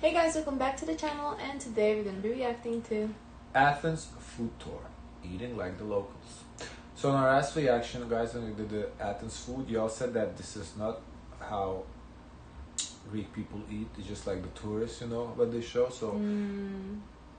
Hey guys, welcome back to the channel, and today we're going to be reacting to Athens Food Tour, eating like the locals. So in our last reaction, guys, when we did the Athens food, y'all said that this is not how Greek people eat. It's just like the tourists, what they show. So,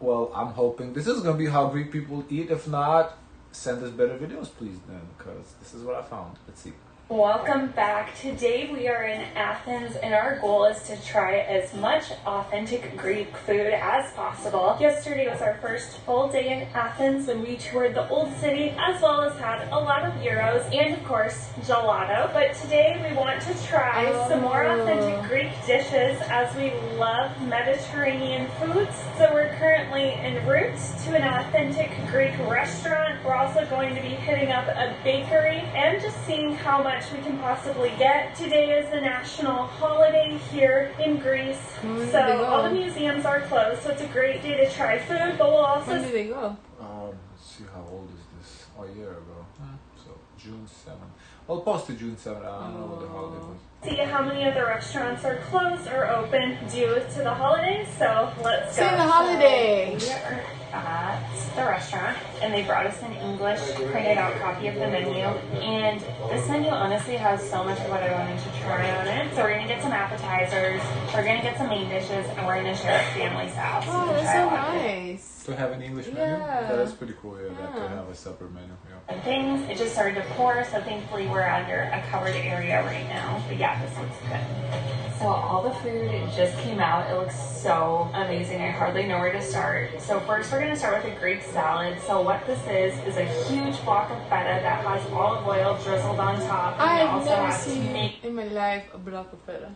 well, I'm hoping this is gonna be how Greek people eat. If not, send us better videos, please, then, because this is what I found. Let's see. Welcome back. Today we are in Athens and our goal is to try as much authentic Greek food as possible. Yesterday was our first full day in Athens when we toured the old city as well as had a lot of gyros and of course gelato. But today we want to try some more authentic Greek dishes as we love Mediterranean foods. So we're currently en route to an authentic Greek restaurant. We're also going to be hitting up a bakery and just seeing how much we can possibly get. Today is the national holiday here in Greece, so all the museums are closed, so it's a great day to try food, but we'll also... When do they go? Let's see, how old is this? A year ago. So June 7th. Well, posted June 7th. I don't know what the holiday was. See how many of the restaurants are closed or open due to the holidays, so let's go. Say the holiday! So we are at the restaurant, and they brought us an English printed out copy of the menu, and this menu honestly has so much of what I wanted to try on it. So we're going to get some appetizers, we're going to get some main dishes, and we're going to share a family salad. Oh, that's so nice. To have an English menu? Yeah. That's pretty cool, that to have a separate menu. And things, it just started to pour, so thankfully we're under a covered area right now. But yeah, this looks good. So all the food just came out. It looks so amazing. I hardly know where to start. So first we're going to start with a Greek salad. So what this is a huge block of feta that has olive oil drizzled on top. I've never seen in my life a block of feta.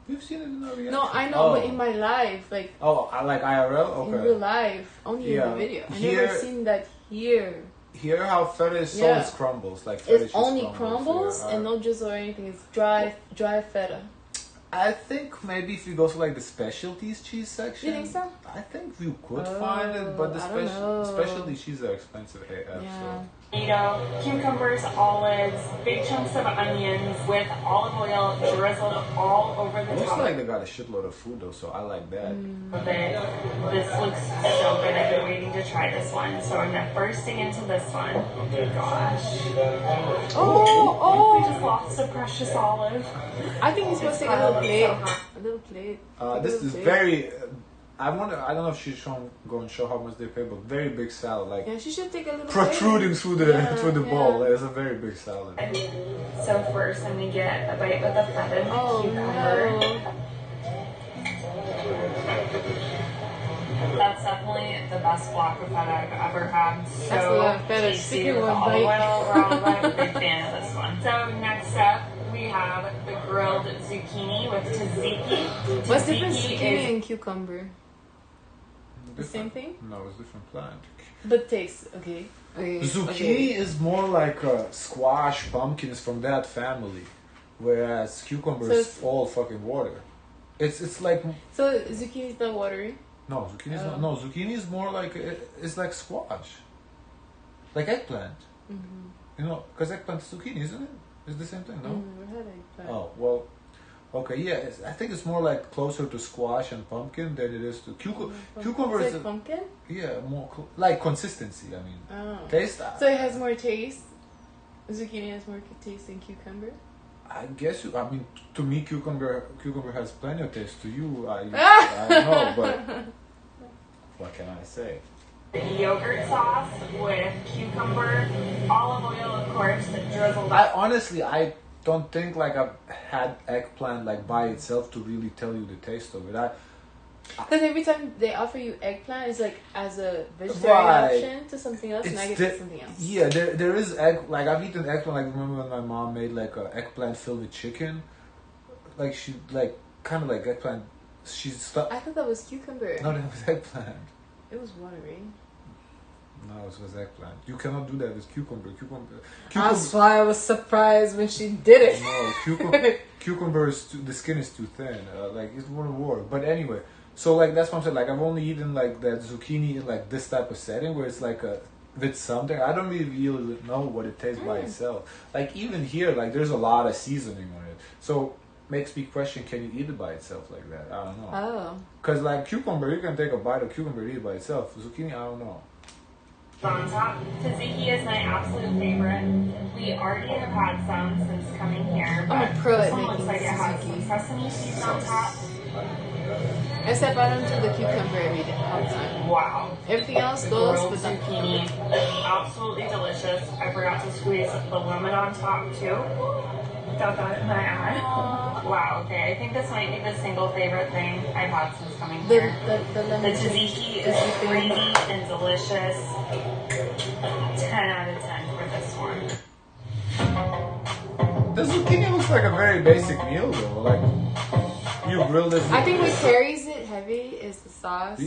You've seen it in the reaction? No, I know, but in my life, like... Oh, like IRL? Okay. In real life, only in the video. I've never seen that here. Here, how feta is sold is crumbles. Like feta it's only crumbles and no drizzle or anything. It's dry feta. I think maybe if you go to like the specialties cheese section. You think so? I think you could find it, but the specialty cheese are expensive AF. Yeah. Tomato, cucumbers, olives, big chunks of onions with olive oil drizzled all over the top. Looks like they got a shitload of food though, so I like that. This looks so good. I've been waiting to try this one, so I'm gonna first dig into this one. Oh my gosh! We just lost a precious olive. I think he's supposed to take a little plate. A little plate. This is very. I don't know if she's going to show how much they pay, but very big salad, like she should take a little protruding through the bowl. It's a very big salad. So first, I'm gonna get a bite with the feta and cucumber. No. That's definitely the best block of feta I've ever had. So that's a lot of feta. tasty with olive oil. I'm a big fan of this one. So next up, we have the grilled zucchini with tzatziki. What's the difference zucchini and cucumber? The same thing? No, it's different plant. But taste, okay. Zucchini is more like squash, pumpkins from that family, whereas cucumber is all fucking water. It's like. So zucchini is not watery. No, zucchini is not. No, zucchini is more like it's like squash, like eggplant. Because eggplant is zucchini, isn't it? It's the same thing, no? Never had eggplant. Oh well. Okay, yeah, I think it's more like closer to squash and pumpkin than it is to cucumber. Is it pumpkin? Yeah, more like consistency. I mean, taste. So it has more taste. Zucchini has more taste than cucumber. I guess I mean, to me, cucumber has plenty of taste. To you, I don't know, but what can I say? Yogurt sauce with cucumber, olive oil, of course, drizzled. I don't think like I've had eggplant like by itself to really tell you the taste of it. Because every time they offer you eggplant, it's like as a vegetarian option to something else, and I get something else. Yeah, there is egg. Like I've eaten eggplant. Like remember when my mom made like a eggplant filled with chicken? Like she kind of like eggplant. I thought that was cucumber. No, that was eggplant. It was watery. No, it was eggplant. You cannot do that with cucumber. That's why I was surprised when she did it. No, cucumber is the skin is too thin. Like it wouldn't work. But anyway, so like that's what I'm saying. Like I've only eaten like that zucchini in like this type of setting where it's like with something. I don't really know what it tastes by itself. Like even here, like there's a lot of seasoning on it. So makes me question: can you eat it by itself like that? I don't know. Oh. Cause like cucumber, you can take a bite of cucumber and eat it by itself. Zucchini, I don't know. On top, tzatziki is my absolute favorite. We already have had some since coming here, but I'm a pro this at one making looks like it has some tzatziki. sesame seeds on top. Except I don't do the cucumber every day, all the time. Wow. Everything else goes, Grilled but not zucchini, absolutely delicious. I forgot to squeeze the lemon on top too. Got that in my eye. Wow, okay, I think this might be the single favorite thing I've had since coming here. The lemon The tzatziki is creamy and delicious. 10 out of 10 for this one. The zucchini looks like a very basic meal though. Like you grill this. I think what carries it heavy is the sauce.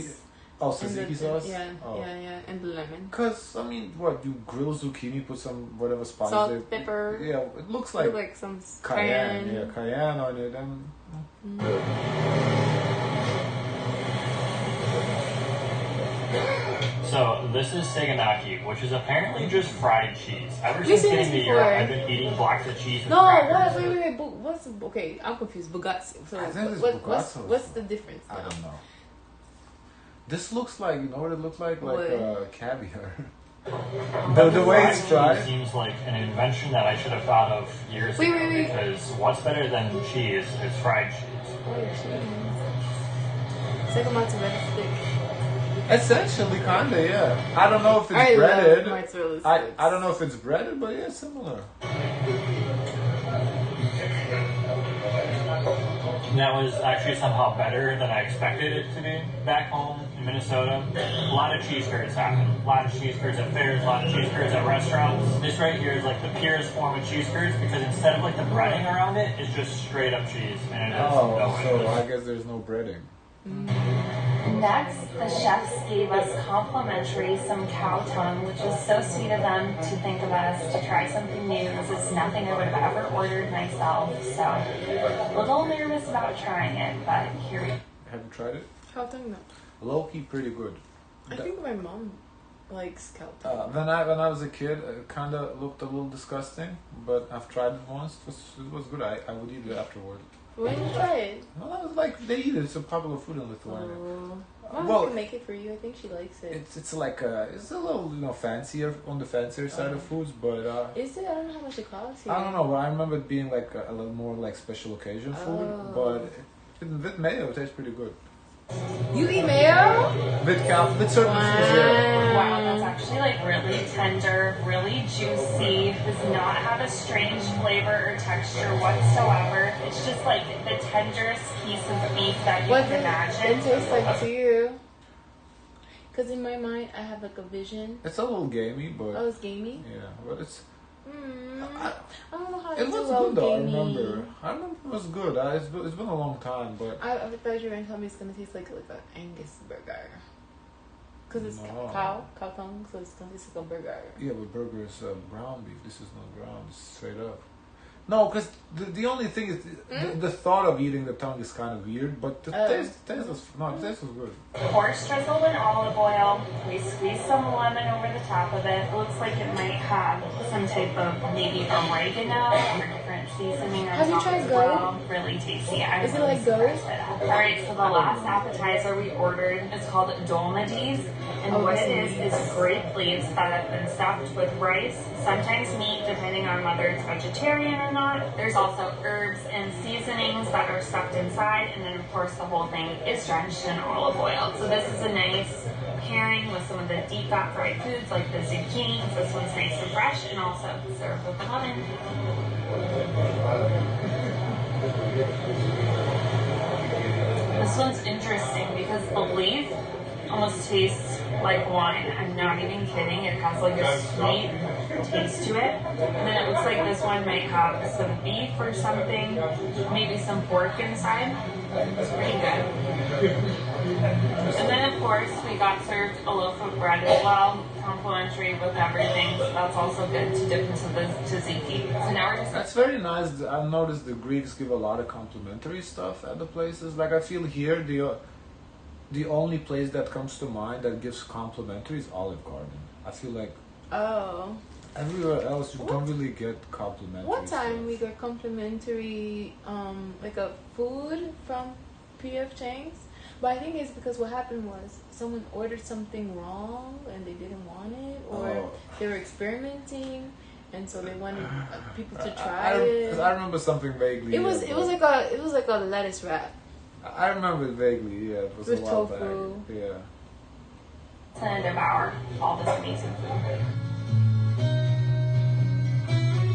Oh, and tzatziki sauce? Yeah, Oh. yeah, and the lemon. Cause I mean, what you grill zucchini, put some whatever spice. Salt, pepper. Yeah, it looks like some cayenne. Yeah, cayenne on it, and So this is saganaki, which is apparently just fried cheese. Ever We've since seen getting this to Europe, before. I've been eating blocks of cheese with No, crackers. wait. What's okay? I'm confused. Bugatti. So I think it's what's the difference? I don't know. This looks like, you know what it looks like? Like caviar. the way it's Fried fried. cheese seems like an invention that I should have thought of years ago. Wait. Because what's better than cheese is fried cheese. Wait, it's like a mozzarella stick. Essentially, kinda, yeah. I don't know if it's I breaded. love mozzarella sticks. I don't know if it's breaded, but yeah, similar. And that was actually somehow better than I expected it to be back home in Minnesota. A lot of cheese curds happen. A lot of cheese curds at fairs, a lot of cheese curds at restaurants. This right here is like the purest form of cheese curds because instead of like the breading around it, it's just straight up cheese. And it has no So edges. I guess there's no breading. Next, the chefs gave us complimentary some cow tongue, which was so sweet of them to think of us to try something new. This is nothing I would have ever ordered myself, so a little nervous about trying it, but here we go. Have you tried it? Cow tongue, no. Low key, pretty good. I think my mom likes cow tongue. When I was a kid, it kind of looked a little disgusting, but I've tried it once. It was good. I would eat it afterward. When did you try it? Well, I was like, they eat it. It's a popular food in Lithuania. Mom Well, can make it for you. I think she likes it. It's like it's a little fancier on the fancier side of foods, but Is it? I don't know how much it costs here. I don't know. But I remember it being like a little more like special occasion food, but with mayo it tastes pretty good. You eat mayo? With certain foods, yeah. Wow, that's actually like really tender, really juicy, does not have a strange flavor or texture whatsoever. It's just like the tenderest piece of beef that you What can does imagine. it taste like to you? Because in my mind, I have like a vision. It's a little gamey, but Oh, it's gamey? yeah, but it's. I don't know how to It do was well good though. I gamey. remember it was good. It's been a long time, but I thought you were going to tell me it's going to taste like an Angus burger. Because it's No. cow tongue, so it's going to taste like a burger. yeah, but burger is ground beef. This is not ground. It's straight up. No, because the only thing is the thought of eating the tongue is kind of weird, but the taste was good. Horse drizzled in olive oil. We squeezed some lemon over the top of it. It looks like it might have some type of maybe oregano or different seasoning on Have you top tried as goat? well. Really tasty. I'm Is it really like goat? surprised by that. Alright, so the last appetizer we ordered is called Doades. And what it is grape leaves that have been stuffed with rice, sometimes meat, depending on whether it's vegetarian or not. There's also herbs and seasonings that are stuffed inside, and then of course the whole thing is drenched in olive oil. So this is a nice pairing with some of the deep fat fried foods like the zucchini, because this one's nice and fresh, and also served with the lemon. This one's interesting because the leaf almost tastes like wine. I'm not even kidding. It has like a sweet taste to it. And then it looks like this one might have some beef or something, maybe some pork inside. It's pretty good. And then of course we got served a loaf of bread as well, complimentary with everything. So that's also good to dip into the tzatziki. So now we're just That's very nice. I've noticed the Greeks give a lot of complimentary stuff at the places. Like I feel here the only place that comes to mind that gives complimentary is Olive Garden. I feel like Oh. everywhere else you don't really get complimentary. One time stuff. we got complimentary, like a food from P.F. Chang's. But I think it's because what happened was someone ordered something wrong and they didn't want it, or they were experimenting, and so they wanted people to try it. I remember something vaguely. It was like a lettuce wrap. I remember it vaguely. Yeah, it was With a while tofu. back. Yeah. To devour all this amazing food.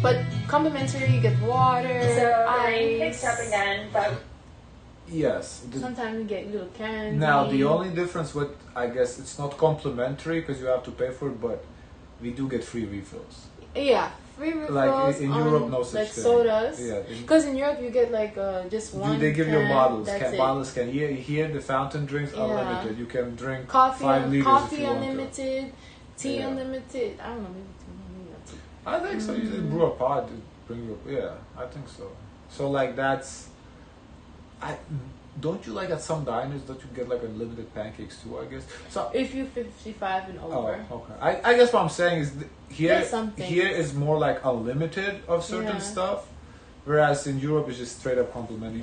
But complimentary, you get water, So the ice. rain picked up again, but Yes. Sometimes you get little candy. Now the only difference with, I guess it's not complimentary because you have to pay for it, but we do get free refills. Yeah, free refills. Like in Europe, no such like thing. sodas. Yeah. Because in Europe you get like just one. They give you can, bottles. That's it. Bottles can. Here the fountain drinks are Yeah. limited. You can drink Coffee, 5 liters coffee if you want to. unlimited, tea Yeah. unlimited. I don't know, maybe 2, maybe not 2. I think so. You just brew a pot, bring you. Yeah, I think so. So like that's. Don't you like at some diners that you get like unlimited pancakes too? I guess. So If you're 55 and over. Oh, okay. I guess what I'm saying is There's something. here is more like unlimited of certain Yeah. stuff, whereas in Europe it's just straight up complimentary.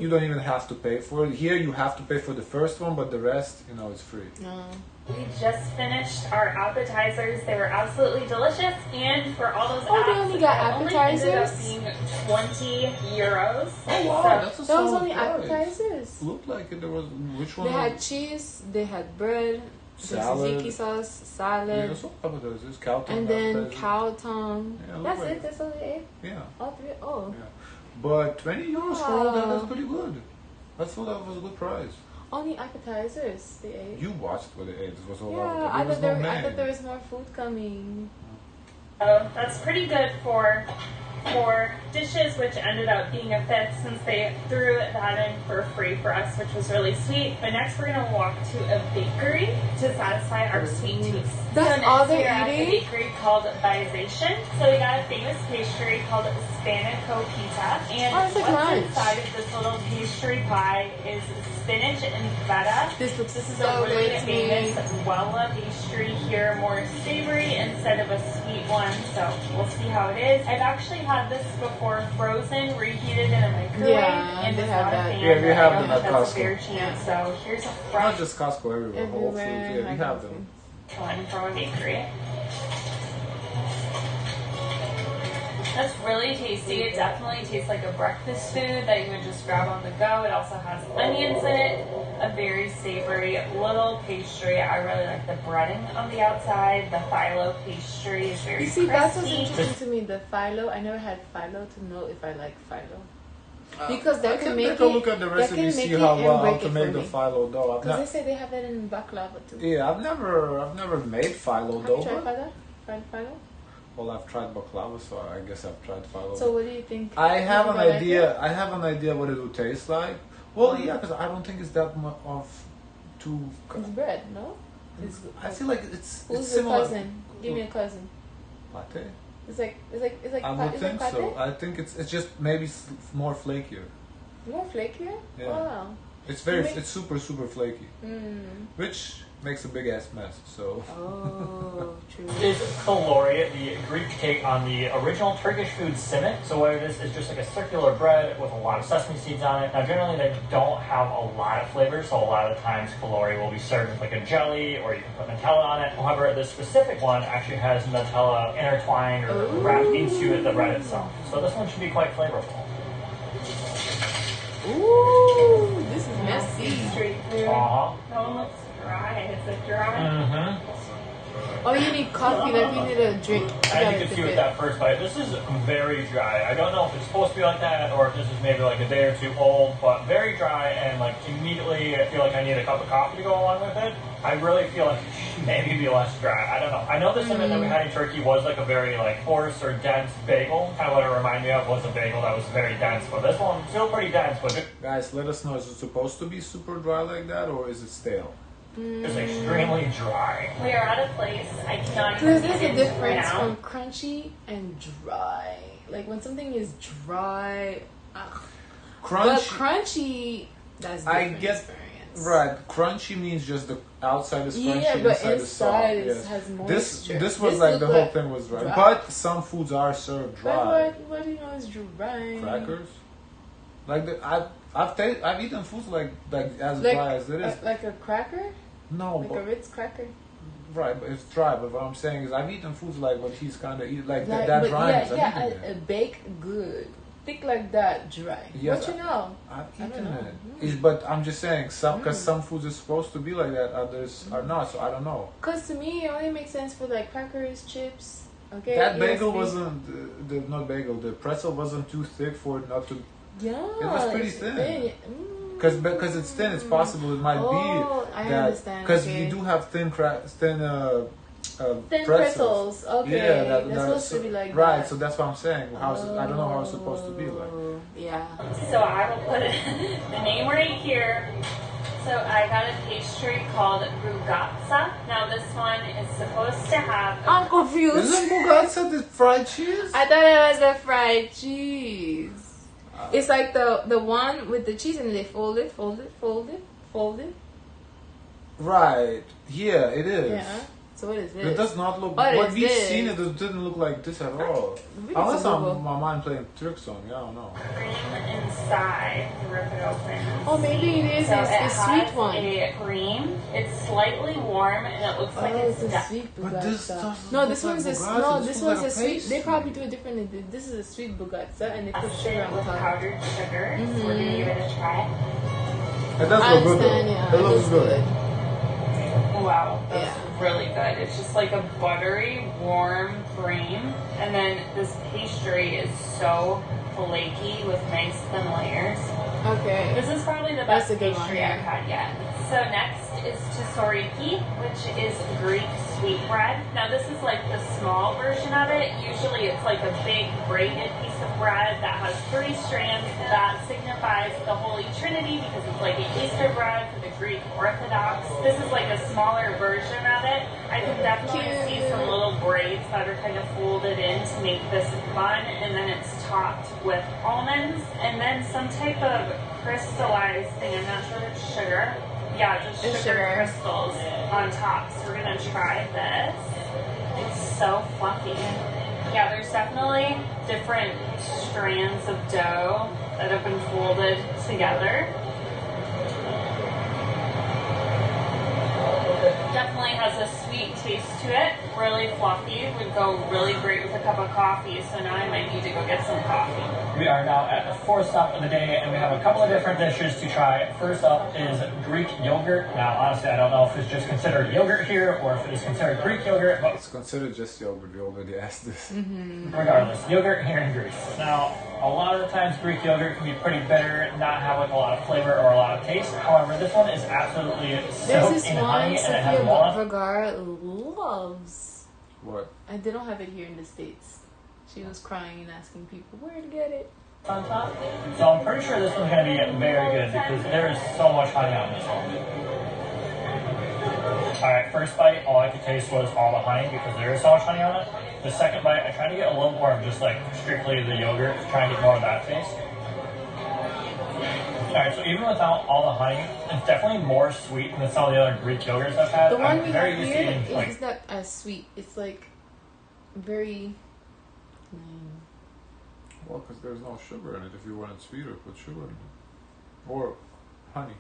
You don't even have to pay for it. Here you have to pay for the first one, but the rest, it's free. No. we just finished our appetizers. They were absolutely delicious, and for all those Oh, they only got it only ended up appetizers? being 20 euros. Oh wow, So that's a That was solid only price. appetizers. Looked like it. There was which one? They had cheese, they had bread, Salad. tzatziki sauce, Yeah, salad, that's all appetizers. Cow tongue and then appetizers. cow tongue. Yeah, That's look like it. That's all they ate. Yeah. All 3. Oh. Yeah. But 20 euros for all that, Wow. that's pretty good. I thought that was a good price. Only appetizers they ate. You watched what they ate. It was all Yeah, out there. I There was thought, no I thought name. there was more food coming. that's pretty good for dishes, which ended up being a fifth since they threw that in for free for us, which was really sweet. But next we're gonna walk to a bakery to satisfy our sweet tooth. That's so next all they're we're at a eating? bakery called Doades. So we got a famous pastry called Spanico Pita, and Oh, it's like what's lunch. inside of this little pastry pie is spinach and feta. This looks This is so a really good to me. famous Wella pastry here, more savory instead of a sweet one, so we'll see how it is. I've actually had this before frozen, reheated in a microwave, Yeah, and they it's have not a that. fan. Yeah, we but have I them don't at think that's Costco. a fair chance, so here's a Not fresh just Costco, everywhere. Whole Foods, yeah, we have them. one from a bakery. That's really tasty. It definitely tastes like a breakfast food that you would just grab on the go. It also has onions in it, a very savory little pastry. I really like the breading on the outside. The phyllo pastry is very You see, that's what's crispy. interesting to me. The phyllo. I never had phyllo to know if I like phyllo. Because that I can can make take a look it- at the that recipe, can see make how it and well how break to it make for the me. phyllo dough. Because they say they have that in baklava too. Yeah, I've never made phyllo Have you dough. tried but- phyllo? Tried phyllo? Well, I've tried baklava, so I guess I've tried phyllo. So what do you think? I Do you have think an I like idea. it? I have an idea what it would taste like. Well, yeah, because I don't think it's that much of too. It's bread, no? It's, I feel like it's who's your similar. cousin? Give me a cousin. Latte. It's like I would is think it so. I think it's just maybe more flakier. More flakier? Yeah. Wow. It's very You make- it's super flaky, Mm. which makes a big ass mess. So Oh, true. Is kalori the Greek take on the original Turkish food simit? So what it is just like a circular bread with a lot of sesame seeds on it. Now generally they don't have a lot of flavor, so a lot of the times kalori will be served with like a jelly or you can put Nutella on it. However, this specific one actually has Nutella intertwined or wrapped into the bread itself. So this one should be quite flavorful. Ooh, this is messy. Street food. Uh-huh. That one looks dry. Is it dry? Mm-hmm. Oh, you need coffee. Like you need a drink. As you can see with that first bite, this is very dry. I don't know if it's supposed to be like that or if this is maybe like a day or two old, but very dry and like immediately I feel like I need a cup of coffee to go along with it. I really feel like it should maybe be less dry. I don't know. I know the simit that we had in Turkey was like a very like coarse or dense bagel. Kind of what it reminded me of was a bagel that was very dense, but this one still pretty dense, but guys, let us know. Is it supposed to be super dry like that, or is it stale? it's extremely dry. We are at a place I cannot even There's a get into right difference now. from crunchy and dry. Like when something is dry, ugh. But Crunch. crunchy, that's I different get- experience. Right, crunchy means just the outside is crunchy, Yeah, but inside is soft. inside Yes. has moisture. This was This like the look whole like thing was dry. dry. But some foods are served dry. What do you know is dry? Crackers, like I've eaten foods like as Like, dry as it is. like a cracker? No, Like but a Ritz cracker? right, but it's dry. But what I'm saying is I've eaten foods like what he's kind of eating, like that but dryness. yeah, I've eaten a it. baked good. Thick like that, dry. Yes, What you know? I've I don't eaten know. it. But I'm just saying, because some foods are supposed to be like that, others are not. So I don't know. Because to me, it only makes sense for like crackers, chips. Okay. That bagel ESV. wasn't not bagel. The pretzel wasn't too thick for it not to. Yeah. It was pretty it's thin. Because it's thin, it's possible it might Oh, be I that understand, because okay. you do have thin Thin pretzels. pretzels. Okay. Yeah, that's supposed to be like right. that. So that's what I'm saying. I don't know how it's supposed to be like. Yeah. So I will put the name right here. So I got a pastry called ragazza. Now this one is supposed to have. I'm confused. Isn't bugazza the fried cheese? I thought it was the fried cheese. It's like the one with the cheese and they fold it. Right. Yeah, it is. Yeah. So what is this? It does not look. What What is we've this? seen, it didn't look like this at all. Maybe Unless it's a Google. my mind playing tricks on me, I don't know. Cream inside. Rip it open. Oh, maybe it is. So It's it the has sweet one. a cream. It's slightly warm and it looks like Oh, it's it's a done. sweet But this bugazza. doesn't No, look this like one's a bugazza. no. This This looks one's like a a sweet. They pastry. probably do it differently. This is a sweet bugazza, and they put sugar on With top. powdered sugar. So we're gonna give it a try. It does I look good. understand. Though. Yeah, It looks good. Wow, that's Yeah. really good. It's just like a buttery, warm cream. And then this pastry is so flaky with nice thin layers. Okay. This is probably the That's best a good one, pastry yeah. I've had yet. So next is tzatziki, which is Greek sweetbread. Now this is like the small version of it. Usually it's like a big braided piece of bread that has 3 strands. That signifies the Holy Trinity because it's like an Easter bread for the Greek Orthodox. This is like a smaller version of it. I can definitely see some little braids that are kind of folded in to make this bun, and then it's topped with almonds and then some type of crystallized thing. I'm not sure if it's sugar. Yeah, just It's sugar sugar. crystals on top. So we're gonna try this. It's so fluffy. Yeah, there's definitely different strands of dough that have been folded together. Definitely has a sweet taste to it. Really fluffy. Would go really great with a cup of coffee. So now I might need to go get some coffee. We are now at the 4th stop of the day, and we have a couple of different dishes to try. First up is Greek yogurt. Now, honestly, I don't know if it's just considered yogurt here or if it is considered Greek yogurt, but It's considered just yogurt. We already asked this. regardless, yogurt here in Greece. Now, a lot of the times Greek yogurt can be pretty bitter, not have like a lot of flavor or a lot of taste. However, this one is absolutely There's soaked this in one honey and it has Sophia walnut. Vergara loves. What? And they don't have it here in the States. She was crying and asking people where to get it. On top. So I'm pretty sure this one's going to be very good because there is so much honey on this one. Alright, first bite, all I could taste was all the honey because there is so much honey on it. The second bite, I tried to get a little more of just like strictly the yogurt, trying to get more of that taste. Alright, so even without all the honey, it's definitely more sweet than some of the other Greek yogurts I've had. The one I'm we very have used to here eating like is not as sweet. It's like very. Well, because there's no sugar in it. If you want it sweeter, put sugar in it. Or honey.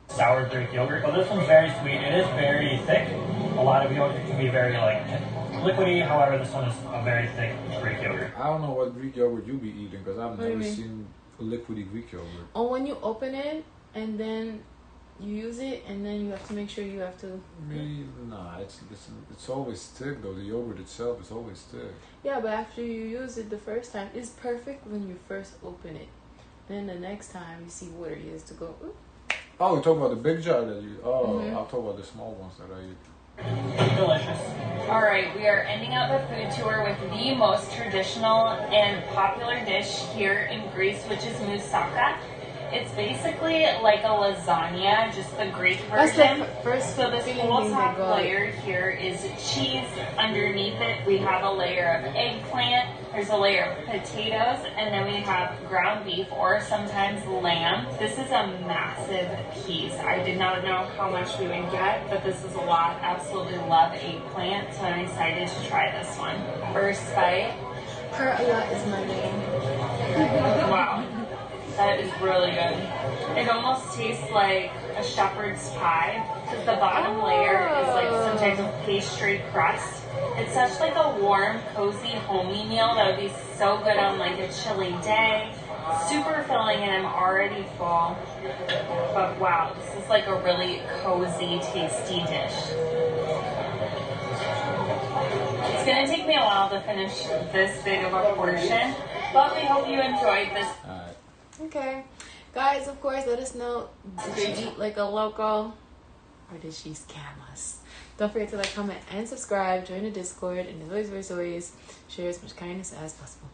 sour Greek yogurt. But this one's very sweet. It is very thick. A lot of yogurt can be very like liquidy. However, this one is a very thick Greek yogurt. I don't know what Greek yogurt you be eating because I've What do you never mean? seen a liquidy Greek yogurt. Oh, when you open it and then you use it, and then you have to make sure you have to. Me, nah, it's always thick though. The yogurt itself is always thick. Yeah, but after you use it the first time, it's perfect when you first open it. Then the next time you see what it is to go. Ooh. Oh, you talk about the big jar that you. Oh, Mhm. I'll talk about the small ones that I eat. Delicious. All right, we are ending out the food tour with the most traditional and popular dish here in Greece, which is moussaka. It's basically like a lasagna, just the Greek That's version. the first So this feeling whole thing top they got. layer here is cheese. Underneath it, we have a layer of eggplant. There's a layer of potatoes, and then we have ground beef or sometimes lamb. This is a massive piece. I did not know how much we would get, but this is a lot. Absolutely love eggplant, so I'm excited to try this one. First bite. Peraya is my name. Wow. That is really good. It almost tastes like a shepherd's pie because the bottom layer is like some type of pastry crust. It's such like a warm, cozy, homey meal that would be so good on like a chilly day. Super filling and I'm already full. But wow, this is like a really cozy, tasty dish. It's gonna take me a while to finish this big of a portion, but we hope you enjoyed this. Alright. Okay. Guys, of course, let us know, did they eat like a local or did she scam us? Don't forget to like, comment, and subscribe. Join the Discord, and as always, share as much kindness as possible.